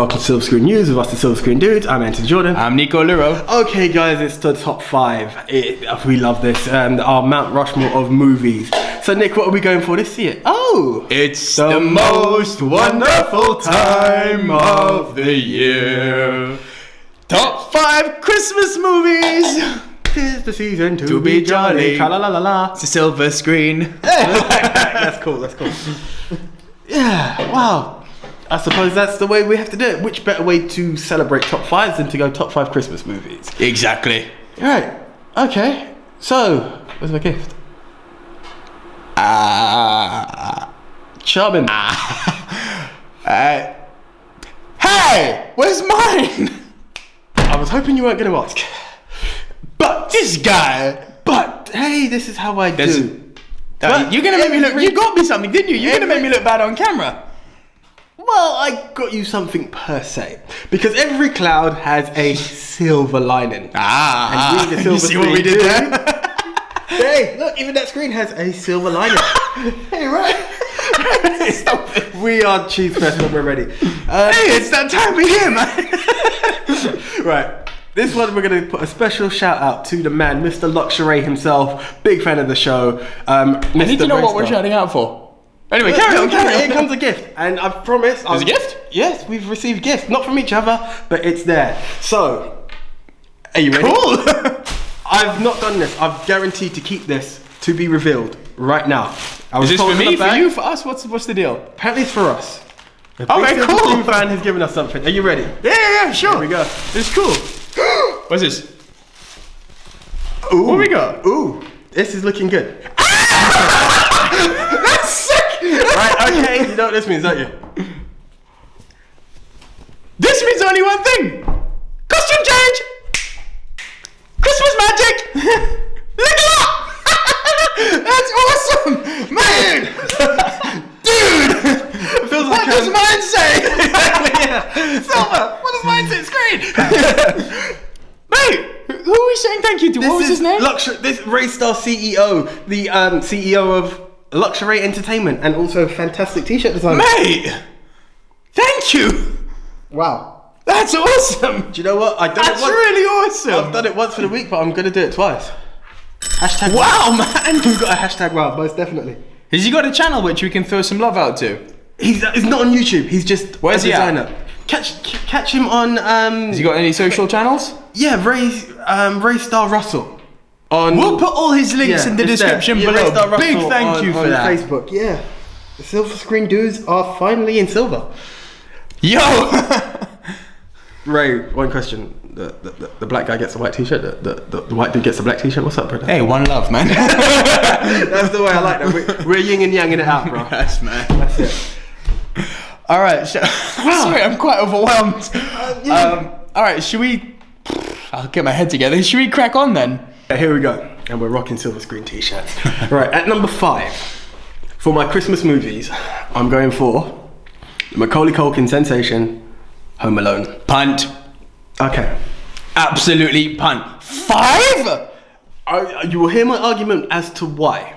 welcome to Silver Screen News with us, the Silver Screen Dudes. I'm Anthony Jordan. I'm Nico Luro. Okay, guys, it's the top 5. We love this. Our Mount Rushmore of movies. So, Nick, what are we going for this year? Oh, it's the most wonderful time of the year. Top 5 Christmas movies. 'Tis the season to be jolly. Tra-la-la-la-la. It's a silver screen. That's cool. Yeah, wow. I suppose that's the way we have to do it. Which better way to celebrate top 5s than to go top 5 Christmas movies? Exactly. Right. Okay. So, where's my gift? Charming. Hey, where's mine? I was hoping you weren't going to ask. But this guy. But hey, this is how I do. You're gonna make me look. You got me something, didn't you? You're gonna make me look bad on camera. Well, I got you something per se, because every cloud has a silver lining. And being a silver you see what we did there? Hey, look, even that screen has a silver lining. Hey, right? Stop it. We are Cheese Fest when we're ready. Hey, it's that time of year, man. Right. This one, we're going to put a special shout out to the man, Mr. Luxury himself. Big fan of the show. I need to know what we're shouting out for. Anyway, carry on. Here comes a gift. And I promise... There's a gift? Yes, we've received gifts. Not from each other, but it's there. So, are you ready? Cool. I've not done this. I've guaranteed to keep this to be revealed right now. Is this for me, for you, for us? What's the deal? Apparently it's for us. Okay, cool. The fan has given us something. Are you ready? Yeah, sure. Here we go. It's cool. What's this? Ooh. What we got? Ooh, this is looking good. That's sick! Right, okay, you know what this means, don't you? This means only one thing. Costume change! Christmas magic! Look at that! That's awesome! Man! Dude! It feels What like does mine say? yeah. Silver! What does mine say? Screen! Mate! Who are we saying thank you to? What was his name? This Raystar CEO, the CEO of Luxury Entertainment, and also fantastic t-shirt designer. Mate! Thank you! Wow. That's awesome! Do you know what? That's really awesome! I've done it once for the week, but I'm going to do it twice. Hashtag wow, man! We've got a hashtag wow, most definitely. Has he got a channel which we can throw some love out to? He's not on YouTube, he's just Where's a he designer. at? Catch him on... Has he got any social channels? Yeah, Raystar Russell. We'll put all his links in the description below. Big thank you for that. Facebook, yeah. The Silver Screen Dudes are finally in silver. Yo! Ray, one question. The black guy gets a white t-shirt, the white dude gets a black t-shirt. What's up, brother? Hey, one love, man. That's the way I like that. We're yin and yanging it out, bro. Yes, man. That's it. Alright, sorry, I'm quite overwhelmed. Alright, should we... I'll get my head together. Should we crack on then? Here we go. And we're rocking silver screen t-shirts. Right, at number 5, for my Christmas movies, I'm going for the Macaulay Culkin sensation, Home Alone. Punt. Okay. Absolutely punt. 5? You will hear my argument as to why.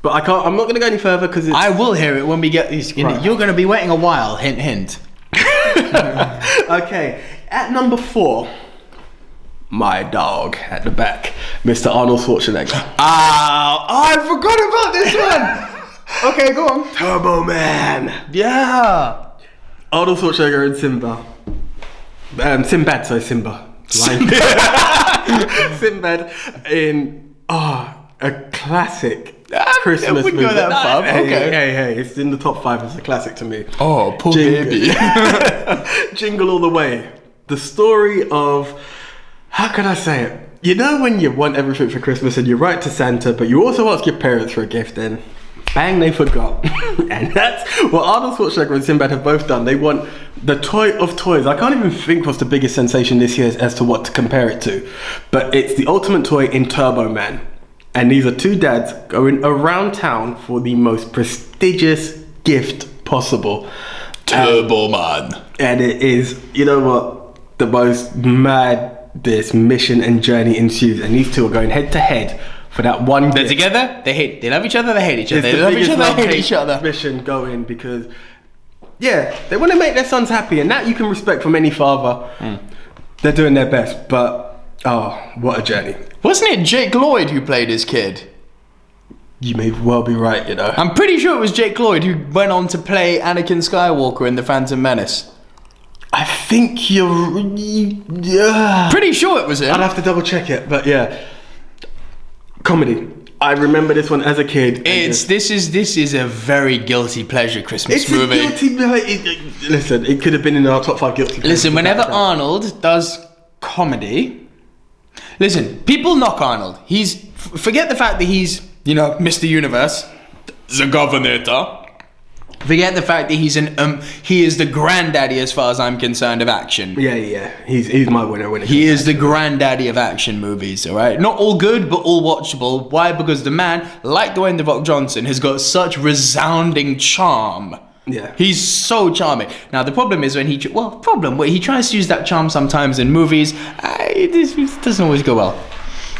But I'm not going to go any further because I will hear it when we get these. Right. You're going to be waiting a while. Hint, hint. Okay. At number 4, my dog at the back, Mr. Arnold Schwarzenegger. I forgot about this one. Okay, go on. Turbo Man. Yeah. Arnold Schwarzenegger and Simba. Sinbad, sorry, Simba. Sinbad in a classic Christmas movie. Go that far. Okay. Hey, it's in the top 5. It's a classic to me. Oh, poor baby. Jingle All the Way. The story of, how can I say it? You know when you want everything for Christmas and you write to Santa, but you also ask your parents for a gift, then bang, they forgot. And that's what Arnold Schwarzenegger and Sinbad have both done. They want the toy of toys. I can't even think what's the biggest sensation this year as to what to compare it to. But it's the ultimate toy in Turbo Man. And these are two dads going around town for the most prestigious gift possible. Turbo Man. And it is, you know what, the most mad this mission and journey ensues. And these two are going head to head for that one. They're together, they love each other, they hate each other. It's They love each other, they hate each other. Mission going because Yeah, they want to make their sons happy, and that you can respect from any father. They're doing their best, but what a journey. Wasn't it Jake Lloyd who played his kid? You may well be right, you know. I'm pretty sure it was Jake Lloyd who went on to play Anakin Skywalker in The Phantom Menace. I think you're... Pretty sure it was him. I'd have to double check it, but yeah. Comedy. I remember this one as a kid. This is a very guilty pleasure Christmas movie. It's a guilty... Listen, it could have been in our top 5 guilty pleasures. Listen, whenever Arnold does comedy... Listen, people knock Arnold. Forget the fact that he's, Mr. Universe. The Governor. Forget the fact that he is the granddaddy as far as I'm concerned of action. Yeah. He's my winner. He is the granddaddy of action movies, alright? Not all good, but all watchable. Why? Because the man, like Dwayne The Rock Johnson, has got such resounding charm. Yeah. He's so charming. Now, the problem is when he tries to use that charm sometimes in movies, this doesn't always go well.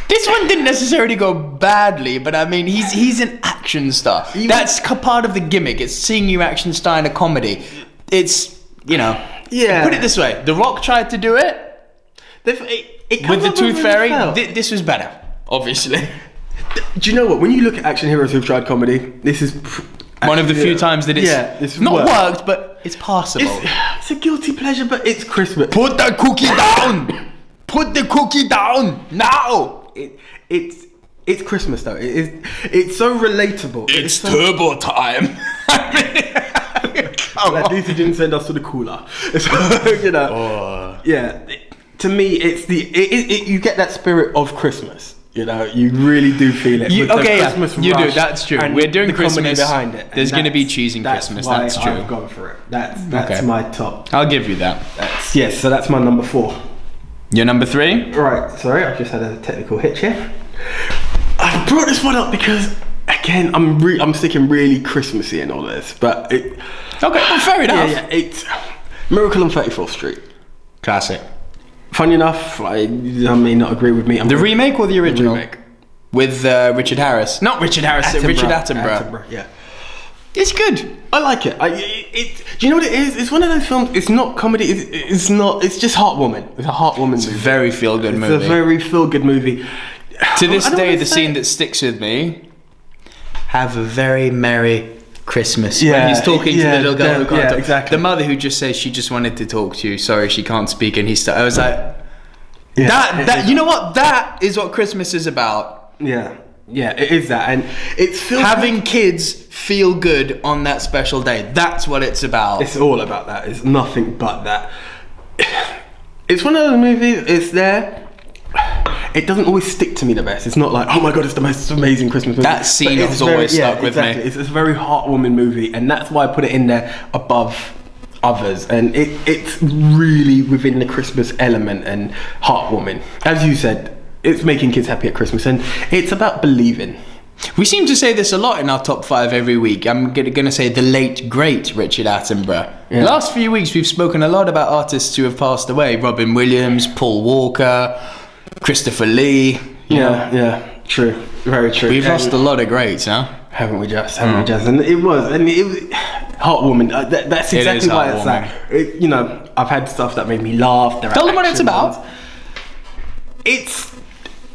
This one didn't necessarily go badly, but I mean, he's an action star. That's part of the gimmick. It's seeing you action star in a comedy. It's, Yeah. Put it this way. The Rock tried to do it with the Tooth Fairy. This was better, obviously. Do you know what? When you look at action heroes who've tried comedy, this is... one of the few times that it's not worked, but it's passable. It's a guilty pleasure, but it's Christmas. Put the cookie down! Put the cookie down! Now! It's Christmas though. It's so relatable. It's turbo time. At least he didn't send us to the cooler. Yeah. To me, it's you get that spirit of Christmas. You really do feel it. You do. That's true. We're doing Christmas behind it. There's going to be cheese in Christmas. That's true. I've gone for it. That's my top. I'll give you that. So that's my number 4. Your number 3? Right. Sorry, I've just had a technical hitch here. I brought this one up because, again, I'm sticking really Christmassy in all this, but it. Okay, well, fair enough. Yeah, it's Miracle on 34th Street. Classic. Funny enough, I may not agree with me. The remake or the original? The remake. With Richard Harris. Not Richard Harris, Richard Attenborough. Yeah. It's good. I like it. Do you know what it is? It's one of those films. It's not comedy. It's not. It's just heartwarming. It's a heartwarming movie. It's a very feel-good movie. It's a very feel-good movie. To this day, the scene that sticks with me. Have a very merry Christmas. Yeah, when he's talking to the little girl who can't talk. Exactly. The mother who just says she just wanted to talk to you. Sorry, she can't speak, and I was like, you know what? That is what Christmas is about. Yeah, it is that, and it's having kids feel good on that special day. That's what it's about. It's all about that. It's nothing but that. It's one of those movies. It's there. It doesn't always stick to me the best. It's not like, oh my god, it's the most amazing Christmas movie. That scene has always stuck with me. It's a very heartwarming movie, and that's why I put it in there above others. And it's really within the Christmas element and heartwarming. As you said, it's making kids happy at Christmas, and it's about believing. We seem to say this a lot in our top 5 every week. I'm going to say the late, great Richard Attenborough. Yeah. Last few weeks, we've spoken a lot about artists who have passed away. Robin Williams, Paul Walker, Christopher Lee. Yeah, true. Very true. We've lost a lot of greats, huh? Haven't we just? And it was heartwarming. That's exactly why it's that. I've had stuff that made me laugh. Tell them what it's about. It's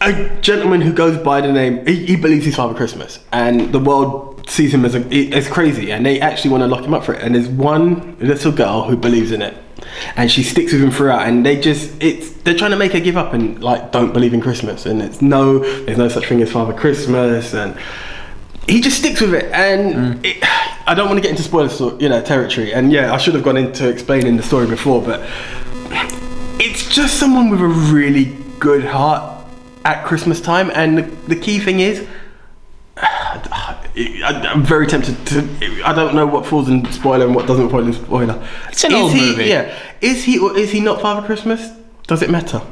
a gentleman who goes by the name, he believes he's Father Christmas, and the world sees him as crazy, and they actually want to lock him up for it. And there's one little girl who believes in it, and she sticks with him throughout, and they're trying to make her give up and don't believe in Christmas, and there's no such thing as Father Christmas, and he just sticks with it. And I don't want to get into spoiler territory, and I should have gone into explaining the story before, but it's just someone with a really good heart at Christmas time. And the key thing is, I'm very tempted to. I don't know what falls in spoiler and what doesn't fall in spoiler. It's an old movie. Yeah. Is he or is he not Father Christmas? Does it matter?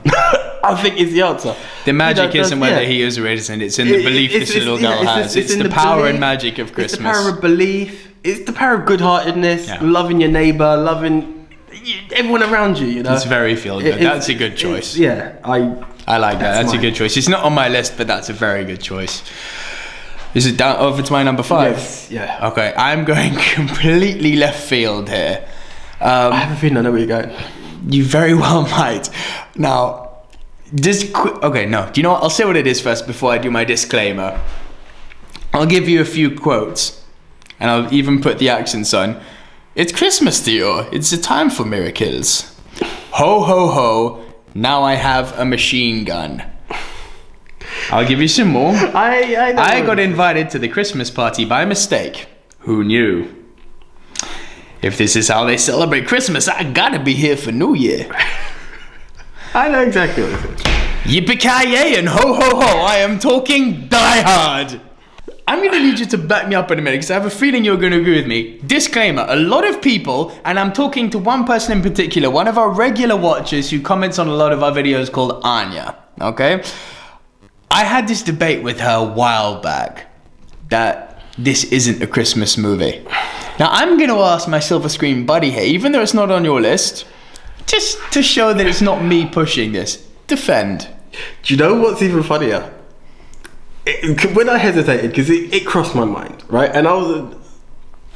I think is the answer. The magic isn't whether he is or isn't. It's in the belief this little girl has. It's the power and magic of Christmas. It's the power of belief. It's the power of good-heartedness. Yeah. Loving your neighbour. Loving everyone around you. It's very feel-good. That's a good choice. I like that. That's a good choice. It's not on my list, but that's a very good choice. Is it down over to my number 5? Yes, yeah. Okay, I'm going completely left field here. I have a feeling I know where you're going. You very well might. Now, okay, no. Do you know what? I'll say what it is first before I do my disclaimer. I'll give you a few quotes, and I'll even put the accents on. It's Christmas, Theo. It's a time for miracles. Ho, ho, ho. Now I have a machine gun. I'll give you some more. I got invited to the Christmas party by mistake. Who knew? If this is how they celebrate Christmas, I gotta be here for New Year. I know exactly what it is. Yippee-ki-yay and ho ho ho, I am talking Die Hard. I'm going to need you to back me up in a minute because I have a feeling you're going to agree with me. Disclaimer, a lot of people, and I'm talking to one person in particular, one of our regular watchers who comments on a lot of our videos called Anya, okay? I had this debate with her a while back that this isn't a Christmas movie. Now, I'm going to ask my silver screen buddy here, even though it's not on your list, just to show that it's not me pushing this. Defend. Do you know what's even funnier? When I hesitated, because it crossed my mind, right? And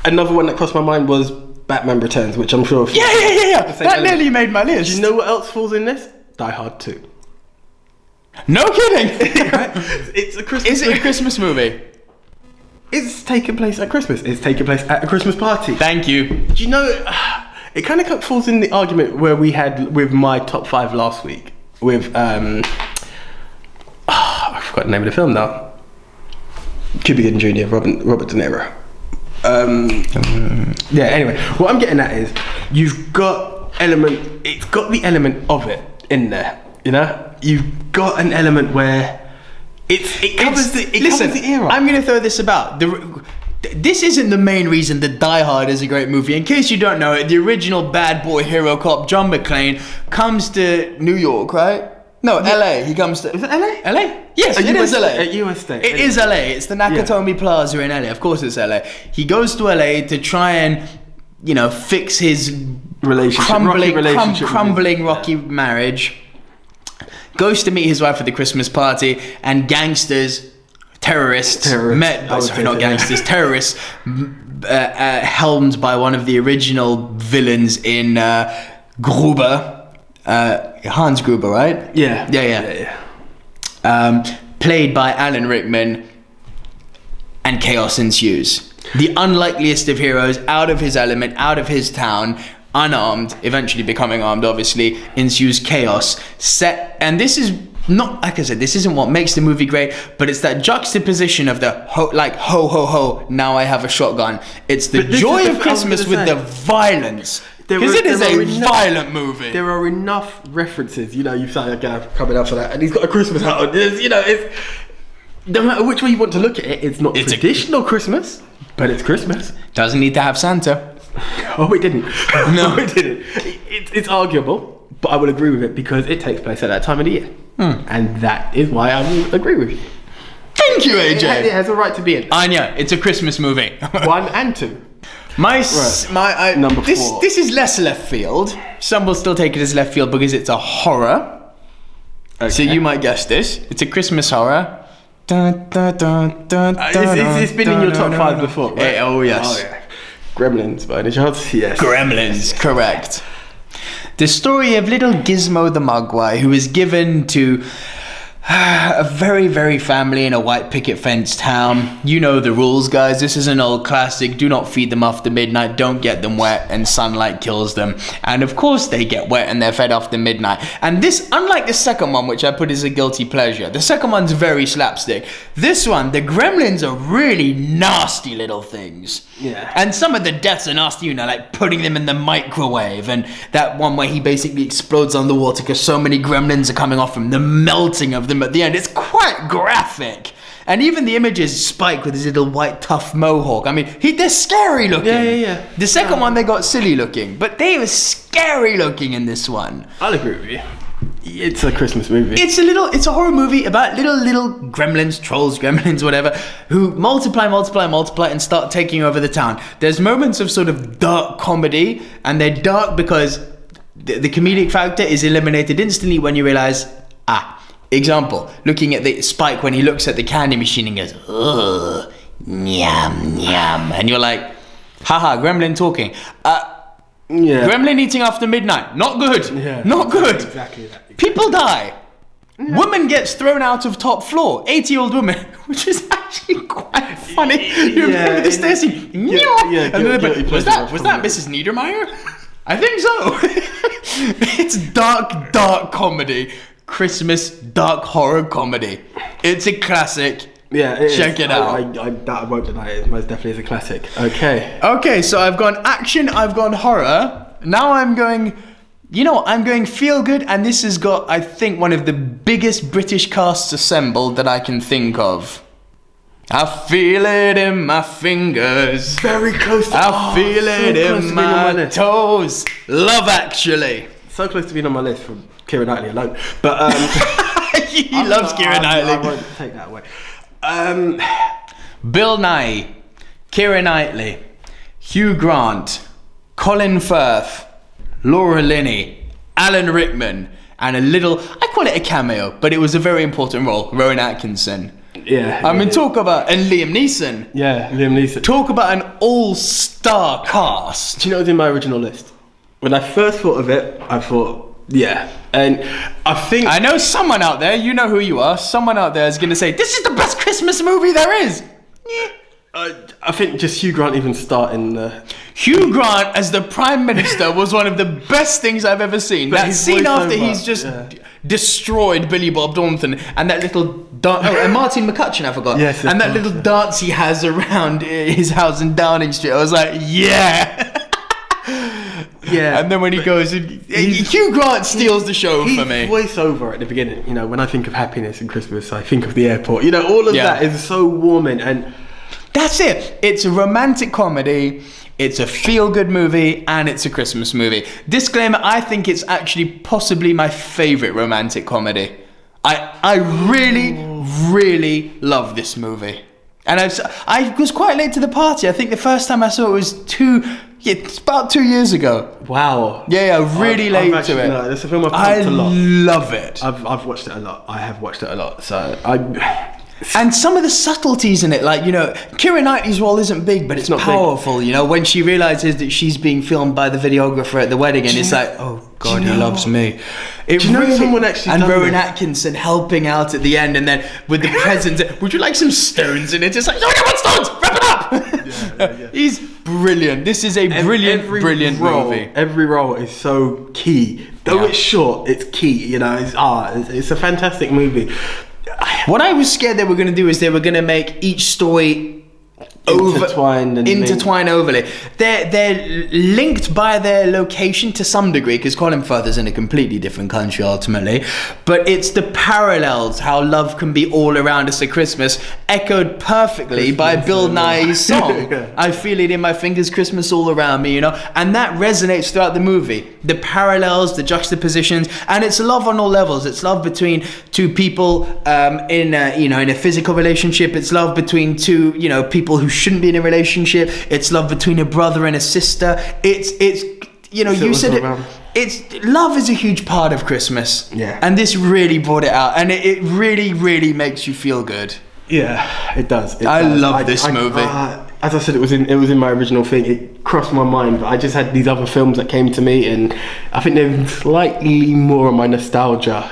another one that crossed my mind was Batman Returns, which I'm sure... Yeah. That nearly made my list. Do you know what else falls in this? Die Hard 2. No kidding! It's a Christmas Is it a Christmas movie? It's taking place at Christmas. It's taking place at a Christmas party. Thank you. Do you know... It kind of falls in the argument where we had with my top 5 last week. With... I forgot the name of the film now. Cuba Gooding Jr., Robert De Niro. Yeah, anyway, what I'm getting at is you've got it's got the element of it in there, you know? You've got an element where it covers the era. I'm going to throw this about. This isn't the main reason that Die Hard is a great movie. In case you don't know it, the original bad boy hero cop John McClane comes to New York, right? No, LA. He comes to... Is it LA? LA? Yes, it is LA. At US State. It is LA. It's the Nakatomi Plaza in LA. Of course it's LA. He goes to LA to try and, fix his crumbling rocky marriage. Goes to meet his wife at the Christmas party, and terrorists, helmed by one of the original villains in Gruber. Hans Gruber, right? Yeah. Played by Alan Rickman, and chaos ensues. The unlikeliest of heroes, out of his element, out of his town, unarmed, eventually becoming armed, obviously, ensues chaos. And this is not, like I said, this isn't what makes the movie great, but it's that juxtaposition of the ho ho ho, now I have a shotgun. It's the joy of Christmas with the violence. Because it is a violent movie. There are enough references, you've started coming up for that, and he's got a Christmas hat on. It's no matter which way you want to look at it, it's not traditional Christmas, but it's Christmas. Doesn't need to have Santa. Oh, it didn't. No, it didn't. It's arguable, but I will agree with it because it takes place at that time of the year, and that is why I will agree with you. Thank you, AJ. It has a right to be in. Anya, it's a Christmas movie. 1 and 2. Number 4. This is less left field. Some will still take it as left field because it's a horror. Okay. So you might guess this. It's a Christmas horror. It's been in your top 5 before, right? Yes. Oh, yeah. Gremlins, by any chance? Yes. Gremlins, correct. The story of little Gizmo the Mogwai, who is given to a very, very family in a white picket fence town. You know the rules, guys. This is an old classic. Do not feed them after midnight. Don't get them wet, and sunlight kills them. And of course they get wet and they're fed after midnight. And this, unlike the second one, which I put as a guilty pleasure, the second one's very slapstick. This one, the gremlins are really nasty little things. Yeah. And some of the deaths are nasty, like putting them in the microwave, and that one where he basically explodes underwater because so many gremlins are coming off him, the melting of them at the end. It's quite graphic. And even the images, Spike with his little white tough mohawk. I mean, they're scary looking. Yeah. The second one, they got silly looking, but they were scary looking in this one. I'll agree with you. It's a Christmas movie. It's a horror movie about little gremlins, trolls, gremlins, whatever, who multiply and start taking over the town. There's moments of sort of dark comedy, and they're dark because the comedic factor is eliminated instantly when you realize, Example, looking at the Spike when he looks at the candy machine and goes, ugh, nyam, nyam. And you're like, haha, Gremlin talking. Gremlin eating after midnight. Not good. Yeah, Not good. Exactly that. People die. Yeah. Woman gets thrown out of top floor. 80-year-old woman, which is actually quite funny. You remember the stairs scene? Was that Mrs. Niedermeyer? I think so. It's dark comedy. Christmas dark horror comedy. It's a classic. Yeah, check it out. I won't deny it. It most definitely is a classic. Okay, so I've gone action, I've gone horror. Now I'm going feel good, and this has got, I think, one of the biggest British casts assembled that I can think of. I feel it in my fingers. Very close to I feel it in my toes. Love Actually. So close to being on my list from Keira Knightley alone. But he loves Keira Knightley. I won't take that away. Bill Nighy, Keira Knightley, Hugh Grant, Colin Firth, Laura Linney, Alan Rickman, and I call it a cameo, but it was a very important role, Rowan Atkinson. Yeah. Talk about, and Liam Neeson. Yeah, Liam Neeson. Talk about an all-star cast. Do you know what's in my original list? When I first thought of it, I thought, yeah. And I know someone out there, you know who you are, someone out there is going to say, this is the best Christmas movie there is. Yeah. I think just Hugh Grant even starting the... Hugh Grant as the Prime Minister was one of the best things I've ever seen. That scene after he's just destroyed Billy Bob Thornton and that little... and Martin McCutcheon, I forgot. Yes, and that little dance he has around his house in Downing Street. I was like, yeah! Yeah. And then when he goes... Hugh Grant steals the show for me. Voiceover at the beginning, when I think of happiness and Christmas, I think of the airport. All of that is so warming and... That's it. It's a romantic comedy, it's a feel-good movie, and it's a Christmas movie. Disclaimer, I think it's actually possibly my favourite romantic comedy. I really, really love this movie. And I was quite late to the party. I think the first time I saw it was it's about 2 years ago. Wow. Yeah, really late to it. No, it's a film I've watched a lot. I love it. I've watched it a lot. I have watched it a lot. So And some of the subtleties in it, like, Keira Knightley's role isn't big, but it's not powerful, when she realises that she's being filmed by the videographer at the wedding, and it's like, oh, God, he loves me. Someone actually and done Rowan this? Atkinson helping out at the end, and then with the presents, would you like some stones in it? It's like, I want stones, wrap it up! Yeah. He's brilliant. This is a brilliant movie. Every role is so key. Though it's short, it's key, it's a fantastic movie. What I was scared they were going to do is they were going to make each story intertwine overlay. They're linked by their location to some degree, because Colin Firth is in a completely different country ultimately, but it's the parallels, how love can be all around us at Christmas, echoed perfectly by Bill Nighy's song. I feel it in my fingers, Christmas all around me, and that resonates throughout the movie. The parallels, the juxtapositions, and it's love on all levels. It's love between two people in a physical relationship. It's love between two people who shouldn't be in a relationship. It's love between a brother and a sister. You said it. It's love is a huge part of Christmas. Yeah. And this really brought it out, and it really, really makes you feel good. Yeah, it does. I love this movie. As I said, it was in my original thing. It crossed my mind, but I just had these other films that came to me, and I think they're slightly more on my nostalgia.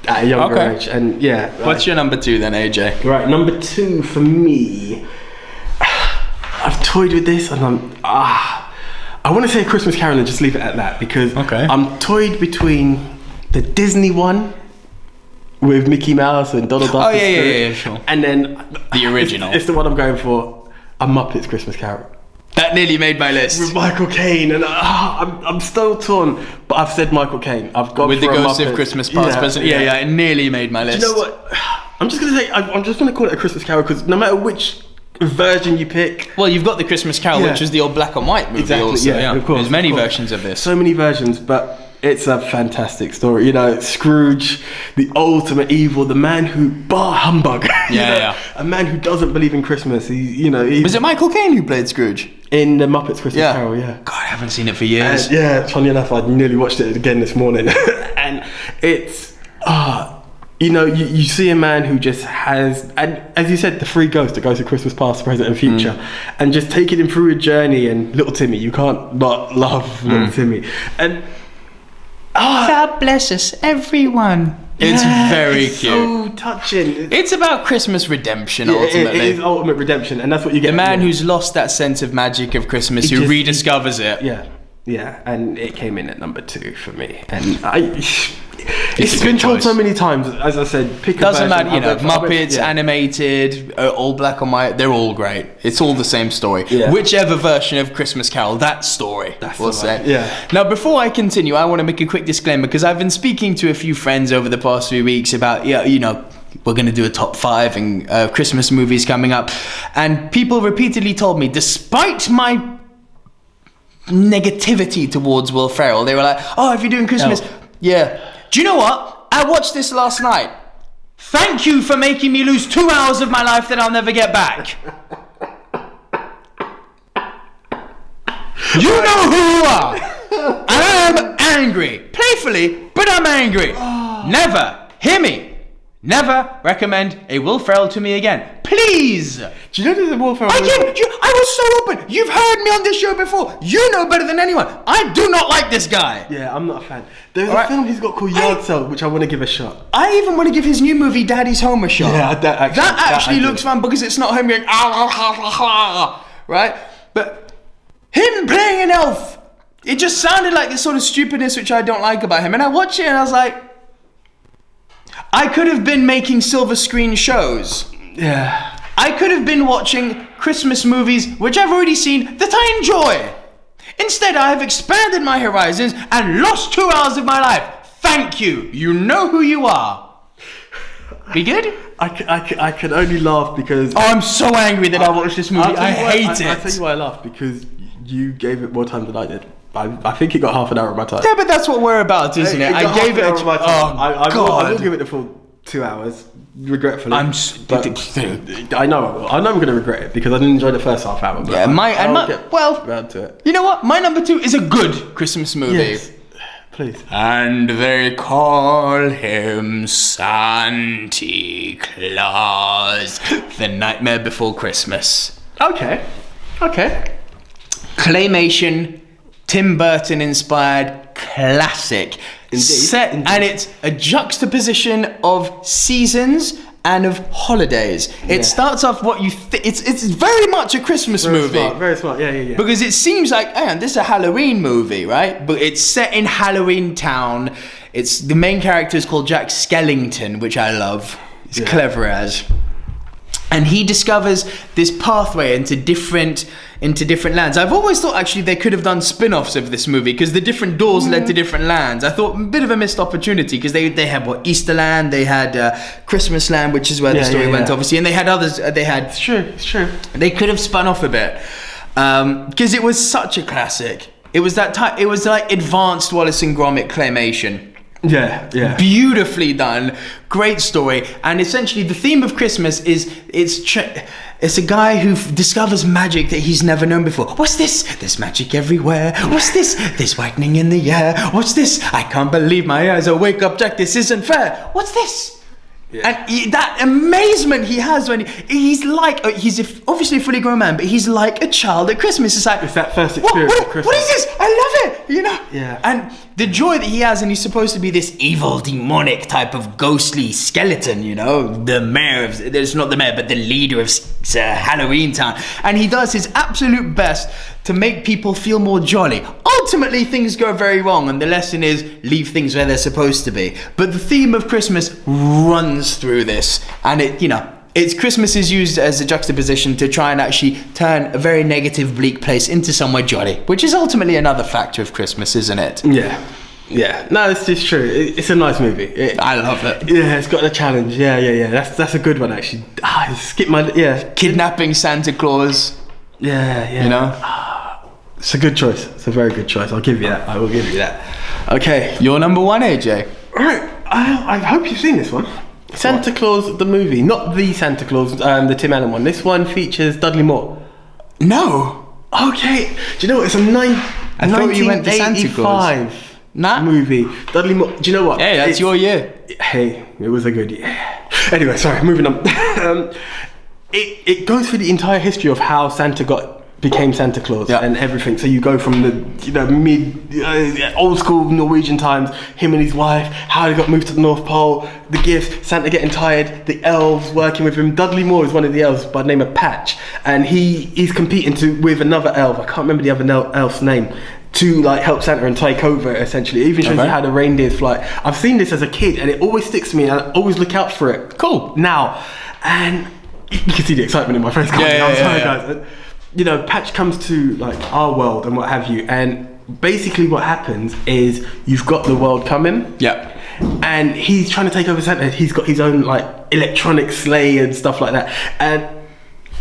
At a younger age, and What's your number 2 then, AJ? Right, number 2 for me. I've toyed with this, and I want to say A Christmas Carol and just leave it at that, because I'm toyed between the Disney one with Mickey Mouse and Donald Duck. Oh yeah, sure. And then the original. It's the one I'm going for. A Muppets Christmas Carol. That nearly made my list. With Michael Caine, and I'm still torn, but I've said Michael Caine. I've gone with for the Ghost Muppets. of Christmas Past Present. Yeah, it nearly made my list. Do you know what? I'm just gonna call it A Christmas Carol, because no matter which version you pick. Well, you've got the Christmas Carol, which is the old black and white movie. Exactly. Also, Of course. There's many versions of this. So many versions, but it's a fantastic story. Scrooge, the ultimate evil, the man who humbug. A man who doesn't believe in Christmas. Was it Michael Caine who played Scrooge? In the Muppets Christmas Carol, God, I haven't seen it for years. Funny enough, I nearly watched it again this morning. And it's you know, you see a man who just has, and as you said, the three ghosts that goes to Christmas past, present and future, and just taking him through a journey. And little Timmy, you can't not love little Timmy. And God bless us, everyone. It's very cute. So touching. It's about Christmas redemption, ultimately. It is ultimate redemption, and that's what you get. The man who's lost that sense of magic of Christmas, who rediscovers it. Yeah, and it came in at number 2 for me. And it's been told so many times, as I said, pick a Doesn't version. matter, you know, Muppets, animated, all black and white, they're all great. It's all the same story. Yeah. Whichever version of Christmas Carol, that story, we'll say. Yeah. Now, before I continue, I want to make a quick disclaimer, because I've been speaking to a few friends over the past few weeks about, you know, we're going to do a top 5 and Christmas movies coming up. And people repeatedly told me, despite my negativity towards Will Ferrell, they were like, oh, if you're doing Christmas, yeah. Do you know what? I watched this last night. Thank you for making me lose 2 hours of my life that I'll never get back. You know who you are. And I am angry. Playfully, but I'm angry. Never, hear me, never recommend a Will Ferrell to me again. Please. Do you know there's a Will Ferrell? I was so open. You've heard me on this show before. You know better than anyone. I do not like this guy. Yeah, I'm not a fan. There's a film he's got called Yard Sale, which I want to give a shot. I even want to give his new movie Daddy's Home a shot. Yeah, that actually looks fun, because it's not him going right? But him playing an elf, it just sounded like this sort of stupidness which I don't like about him. And I watched it and I was like, I could have been making silver screen shows. Yeah. I could have been watching Christmas movies which I've already seen that I enjoy. Instead, I have expanded my horizons and lost 2 hours of my life. Thank you. You know who you are. Be good? I can only laugh because... Oh, I'm so angry that I watched this movie. I hate it. I'll tell you why I laugh, because you gave it more time than I did. I think it got half an hour of my time. Yeah, but that's what we're about, isn't it? I gave it a... I will give it the full 2 hours, regretfully. I know I'm going to regret it, because I didn't enjoy the first half hour. But yeah, well, around to it. You know what? My number 2 is a good Christmas movie. Yes. Please. And they call him Santa Claus. The Nightmare Before Christmas. Okay. Claymation, Tim Burton inspired classic. Indeed. And it's a juxtaposition of seasons and of holidays. It starts off what you think. It's very much a Christmas movie. Very smart. Yeah. Because it seems like, this is a Halloween movie, right? But it's set in Halloween Town. It's the main character is called Jack Skellington, which I love. It's clever as. And he discovers this pathway into different lands. I've always thought actually they could have done spin-offs of this movie, because the different doors led to different lands. I thought a bit of a missed opportunity, because they had Easterland, they had Christmas Land, which is where the story went obviously, and they had others. It's true. They could have spun off a bit, because it was such a classic. It was that type. It was like advanced Wallace and Gromit claymation. Yeah. Beautifully done, great story, and essentially the theme of Christmas is it's a guy who discovers magic that he's never known before. What's this? There's magic everywhere. What's this? There's lightning in the air. What's this? I can't believe my eyes. Wake up, Jack. This isn't fair. What's this? Yeah. And that amazement he has when he's like, he's obviously a fully grown man, but he's like a child at Christmas. It's like, it's that first experience of Christmas. What is this? I love it, you know? Yeah. And the joy that he has, and he's supposed to be this evil, demonic type of ghostly skeleton, you know? The mayor of, there's not the mayor, but the leader of Halloween Town. And he does his absolute best to make people feel more jolly. Ultimately, things go very wrong, and the lesson is leave things where they're supposed to be. But the theme of Christmas runs through this, and Christmas is used as a juxtaposition to try and actually turn a very negative, bleak place into somewhere jolly, which is ultimately another factor of Christmas, isn't it? Yeah. No, it's just true. It's a nice movie. I love it. Yeah, it's got a challenge. Yeah. That's a good one, actually. Kidnapping Santa Claus. Yeah. You know? It's a good choice. It's a very good choice. I'll give you that. I will give you that. Okay. Your number 1, AJ. Alright. I hope you've seen this one. Santa Claus the movie. Not the Santa Claus, the Tim Allen one. This one features Dudley Moore. No. Okay. Do you know what? It's a I thought you went to Santa Claus. Nah. movie. Dudley Moore. Do you know what? Hey, that's your year. Hey, it was a good year. Anyway, sorry, moving on. It goes through the entire history of how Santa became Santa Claus and everything. So you go from the old school Norwegian times, him and his wife, how he got moved to the North Pole, the gifts, Santa getting tired, the elves working with him. Dudley Moore is one of the elves by the name of Patch, and he's competing with another elf. I can't remember the other elf's name. To like help Santa and take over, essentially. It even shows you how the reindeers fly. I've seen this as a kid, and it always sticks to me. And I always look out for it. Cool. Now, and you can see the excitement in my face. I'm sorry, guys. You know, Patch comes to like our world and what have you, and basically what happens is you've got the world coming. Yeah. And he's trying to take over Santa. He's got his own like electronic sleigh and stuff like that. And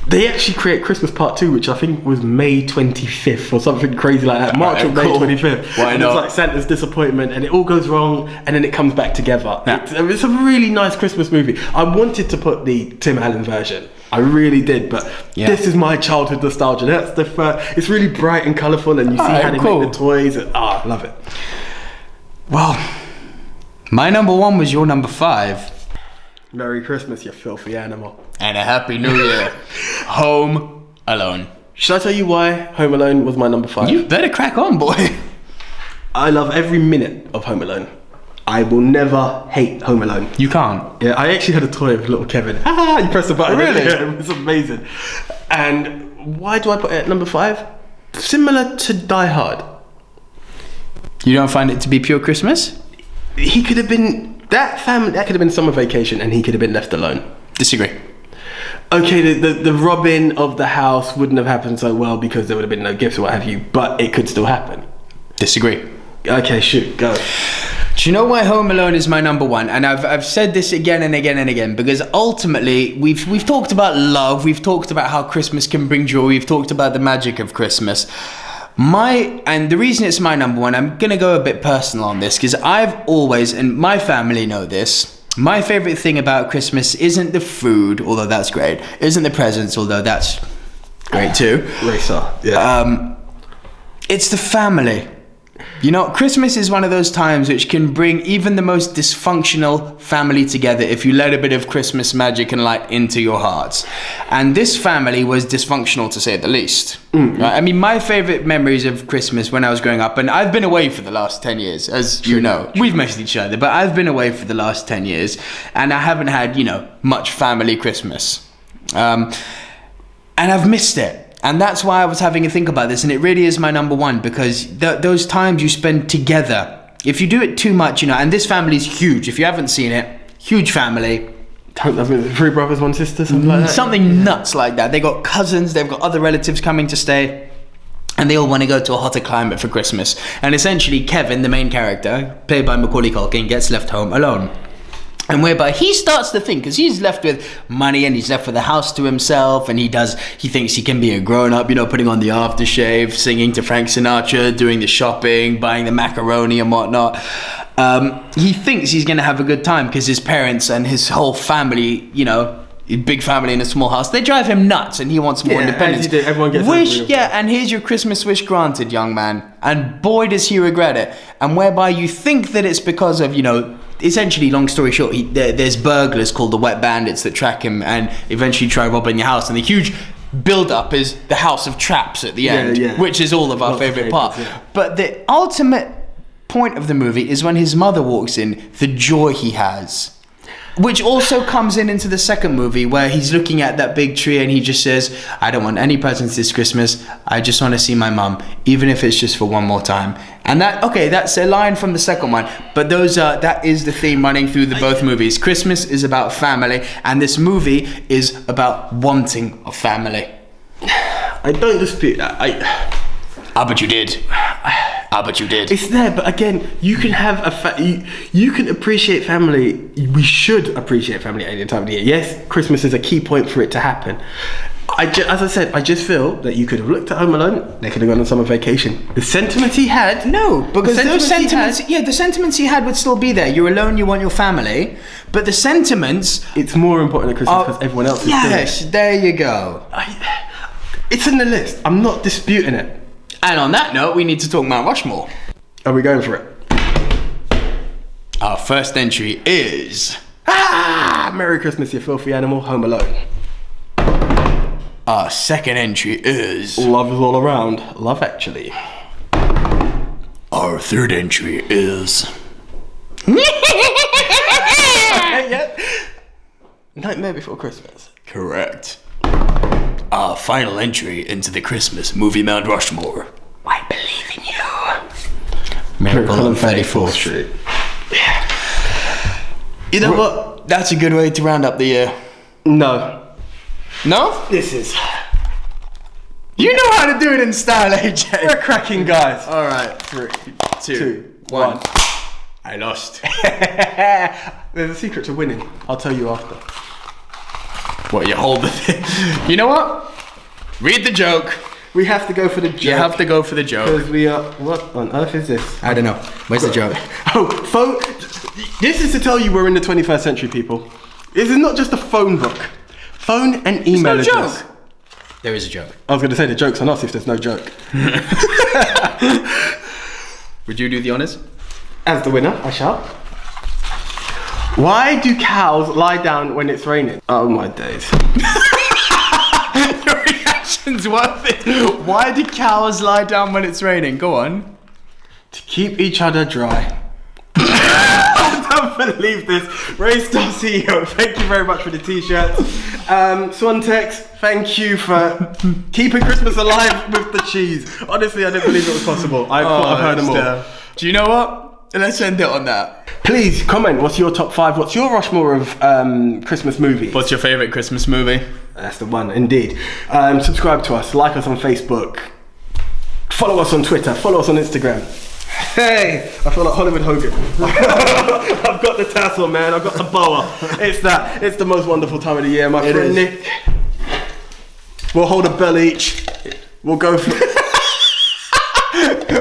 they actually create Christmas Part 2, which I think was May 25th or something crazy like that. March or May 25th. Why and not? It's like Santa's disappointment, and it all goes wrong, and then it comes back together. Yeah. It's a really nice Christmas movie. I wanted to put the Tim Allen version. I really did, but this is my childhood nostalgia. That's it's really bright and colourful, and you see how they make the toys. I love it. Well, my number 1 was your number 5. Merry Christmas, you filthy animal. And a Happy New Year. Home Alone. Should I tell you why Home Alone was my number 5? You better crack on, boy. I love every minute of Home Alone. I will never hate Home Alone. You can't. Yeah, I actually had a toy of little Kevin. You press the button. Really? Yeah, it was amazing. And why do I put it at number 5? Similar to Die Hard. You don't find it to be pure Christmas? He could have been that could have been summer vacation, and he could have been left alone. Disagree. Okay, the robbing of the house wouldn't have happened so well because there would have been no gifts or what have you, but it could still happen. Disagree. Okay, shoot, go. Do you know why Home Alone is my number 1? And I've said this again and again and again, because ultimately we've talked about love, we've talked about how Christmas can bring joy, we've talked about the magic of Christmas. And the reason it's my number 1, I'm gonna go a bit personal on this, because I've always, and my family know this, my favorite thing about Christmas isn't the food, although that's great, isn't the presents, although that's great too. Racer, yeah. It's the family. You know, Christmas is one of those times which can bring even the most dysfunctional family together if you let a bit of Christmas magic and light into your hearts. And this family was dysfunctional, to say the least. Right? I mean, my favorite memories of Christmas when I was growing up, and I've been away for the last 10 years, as you know. We've missed each other, but I've been away for the last 10 years, and I haven't had, much family Christmas. And I've missed it. And that's why I was having a think about this, and it really is my number 1, because those times you spend together, if you do it too much, and this family is huge. If you haven't seen it, huge family. 3 brothers, 1 sister, something like that. Something nuts like that. They got cousins, they've got other relatives coming to stay, and they all want to go to a hotter climate for Christmas. And essentially, Kevin, the main character, played by Macaulay Culkin, gets left home alone. And whereby he starts to think, because he's left with money and he's left with the house to himself, and he thinks he can be a grown-up, putting on the aftershave, singing to Frank Sinatra, doing the shopping, buying the macaroni and whatnot. He thinks he's going to have a good time because his parents and his whole family, big family in a small house, they drive him nuts, and he wants more independence. As you do, everyone gets and here's your Christmas wish granted, young man. And boy, does he regret it. And whereby you think that it's because of, essentially, long story short, there's burglars called the Wet Bandits that track him and eventually try robbing your house. And the huge build-up is the House of Traps at the end, which is all of our favourite part. Yeah. But the ultimate point of the movie is when his mother walks in, the joy he has. Which also comes into the second movie, where he's looking at that big tree and he just says, I don't want any presents this Christmas. I just want to see my mum, even if it's just for one more time. And that's a line from the second one. But that is the theme running through both movies. Christmas is about family, and this movie is about wanting a family. I don't dispute that. But you did. But you did. It's there, but again, you can have you can appreciate family. We should appreciate family at any time of the year. Yes, Christmas is a key point for it to happen. As I said, I just feel that you could have looked at Home Alone. They could have gone on summer vacation. The sentiments he had, because those sentiments, the sentiments he had would still be there. You're alone, you want your family, but the sentiments, it's more important at Christmas because everyone else is doing it. Yes, there you go. It's in the list. I'm not disputing it. And on that note, we need to talk Mount Rushmore. Are we going for it? Our first entry is... Merry Christmas, you filthy animal, Home Alone. Our second entry is... Love is all around, Love Actually. Our third entry is... Nightmare Before Christmas. Correct. Our final entry into the Christmas movie Mount Rushmore. I believe in you. Miracle on 34th Street. Yeah. You know what? That's a good way to round up the year. No. No? This is... You know how to do it in style, AJ. We're cracking guys. Alright. 3, 2, 1. I lost. There's a secret to winning. I'll tell you after. What, you hold the thing? You know what? Read the joke. We have to go for the joke. You have to go for the joke. Because we are... What on earth is this? I don't know. Where's the joke? Oh, phone... This is to tell you we're in the 21st century, people. This is not just a phone book. Phone and email address. Joke. There is a joke. I was going to say the joke's on us if there's no joke. Would you do the honours? As the winner, I shall. Why do cows lie down when it's raining? Oh my days. Your reaction's worth it. Why do cows lie down when it's raining? Go on. To keep each other dry. I don't believe this. Ray Star CEO, thank you very much for the t-shirts. Swantex, thank you for keeping Christmas alive with the cheese. Honestly, I didn't believe it was possible. I thought I've heard them all. Do you know what? Let's end it on that. Please comment, what's your top 5? What's your Rushmore of Christmas movies? What's your favourite Christmas movie? That's the one, indeed. Subscribe to us, like us on Facebook, follow us on Twitter, follow us on Instagram. Hey, I feel like Hollywood Hogan. I've got the tassel, man. I've got the boa. It's that. It's the most wonderful time of the year, my friend Nick. We'll hold a bell each. We'll go for...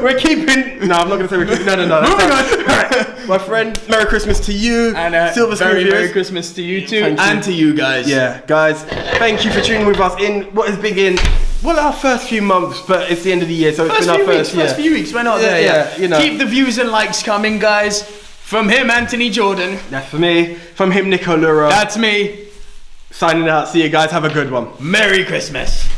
We're keeping... No, I'm not going to say we're keeping... No. Moving on. Right. My friend, Merry Christmas to you. And Silver very Spoon Merry Christmas to you too. Thank and you. to you guys. Yeah, guys. Thank you for tuning with us in what has been... Well, our first few months, but it's the end of the year, so it's been our first year. First few weeks, we're not there yet. You know. Keep the views and likes coming, guys. From him, Anthony Jordan. That's for me. From him, Nico Luro. That's me. Signing out. See you guys. Have a good one. Merry Christmas.